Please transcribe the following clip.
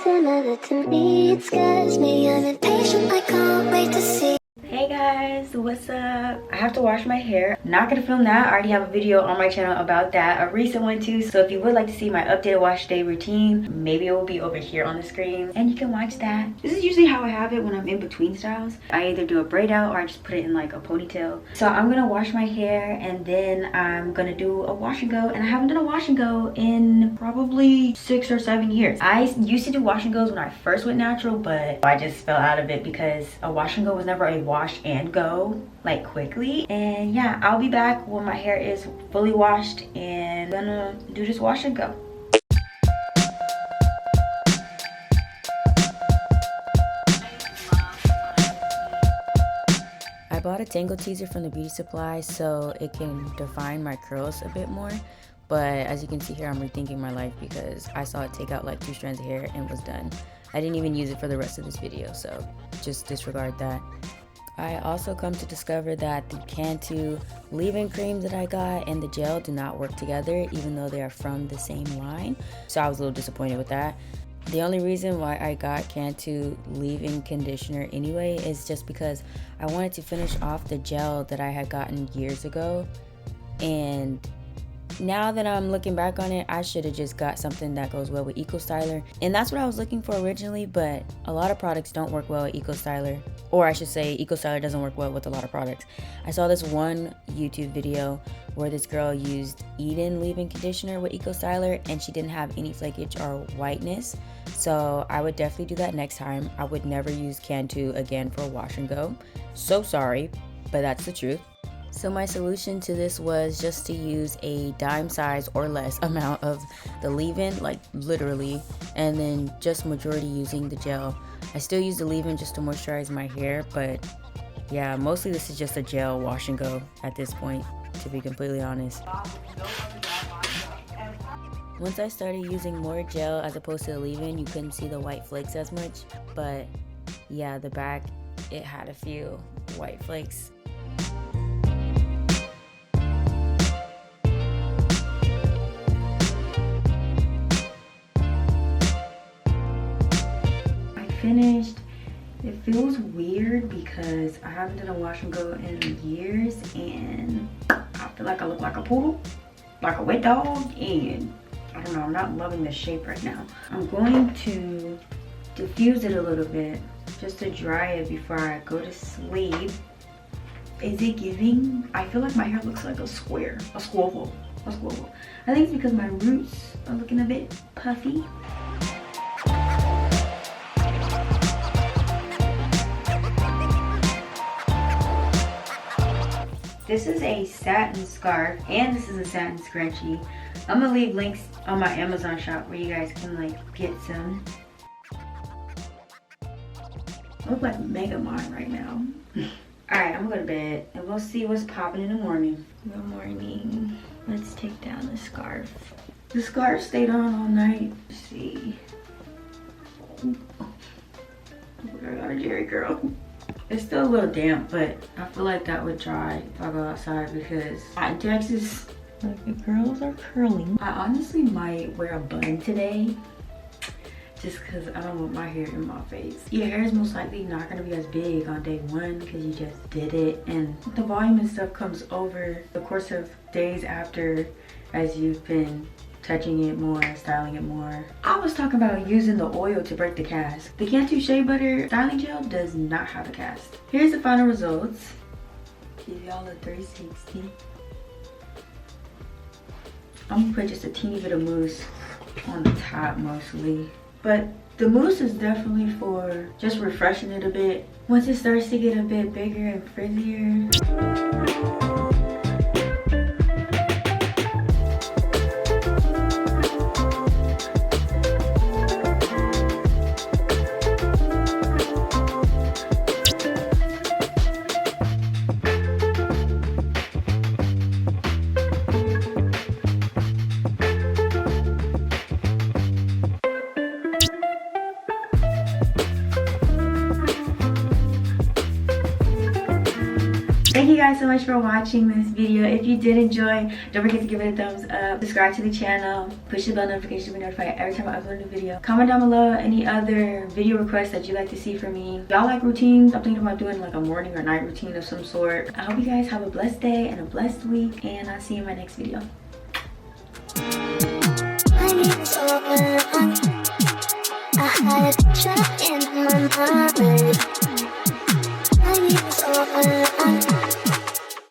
similar to me. It scares me. I'm impatient. I can't wait to see. Hey guys, what's up? I have to wash my hair. Not gonna film that. I already have a video on my channel about that, a recent one too. So if you would like to see my updated wash day routine, maybe it will be over here on the screen and you can watch that. This is usually how I have it when I'm in between styles. I either do a braid out or I just put it in like a ponytail. So I'm gonna wash my hair and then I'm gonna do a wash and go, and I haven't done a wash and go in probably 6 or 7 years. I used to do wash and goes when I first went natural, but I just fell out of it because a wash and go was never a wash and go like quickly. And yeah, I'll be back when my hair is fully washed and gonna do this wash and go. I bought a tangle teaser from the beauty supply so it can define my curls a bit more, but as you can see here, I'm rethinking my life because I saw it take out like 2 strands of hair and was done. I didn't even use it for the rest of this video, so just disregard that. I also come to discover that the Cantu leave-in creams that I got and the gel do not work together, even though they are from the same line. So I was a little disappointed with that. The only reason why I got Cantu leave-in conditioner anyway is just because I wanted to finish off the gel that I had gotten years ago. And now that I'm looking back on it, I should have just got something that goes well with Eco Styler. And that's what I was looking for originally, but a lot of products don't work well with Eco Styler. Or I should say, Eco Styler doesn't work well with a lot of products. I saw this one YouTube video where this girl used Eden leave-in conditioner with Eco Styler and she didn't have any flakage or whiteness. So I would definitely do that next time. I would never use Cantu again for a wash and go. So sorry, but that's the truth. So my solution to this was just to use a dime size or less amount of the leave-in, like literally, and then just majority using the gel. I still use the leave-in just to moisturize my hair, but yeah, mostly this is just a gel wash and go at this point, to be completely honest. Once I started using more gel as opposed to the leave-in, you couldn't see the white flakes as much, but yeah, the back, it had a few white flakes. Finished. It feels weird because I haven't done a wash and go in years and I feel like I look like a poodle, like a wet dog, and I don't know, I'm not loving the shape right now. I'm going to diffuse it a little bit just to dry it before I go to sleep. Is it giving? I feel like my hair looks like a square, a squirrel. I think it's because my roots are looking a bit puffy. This is a satin scarf and this is a satin scrunchie. I'm gonna leave links on my Amazon shop where you guys can like get some. I look like Mega Mine right now. Alright, I'm gonna go to bed and we'll see what's popping in the morning. Good morning. Let's take down the scarf. The scarf stayed on all night. Let's see. I got a Jerry curl. It's still a little damp, but I feel like that would dry if I go outside because in Texas, like the curls are curling. I honestly might wear a bun today just because I don't want my hair in my face. Your hair is most likely not going to be as big on day 1 because you just did it, and the volume and stuff comes over the course of days after as you've been touching it more, styling it more. I was talking about using the oil to break the cast. The Cantu Shea Butter styling gel does not have a cast. Here's the final results. Give y'all a 360. I'm gonna put just a teeny bit of mousse on the top mostly. But the mousse is definitely for just refreshing it a bit. Once it starts to get a bit bigger and frizzier. Thank you guys so much for watching this video. If you did enjoy, don't forget to give it a thumbs up, subscribe to the channel, push the bell notification to be notified every time I upload a new video. Comment down below any other video requests that you'd like to see from me. Y'all like routines? I'm thinking about doing like a morning or night routine of some sort. I hope you guys have a blessed day and a blessed week, and I'll see you in my next video. My name is over. I had a picture in my mind.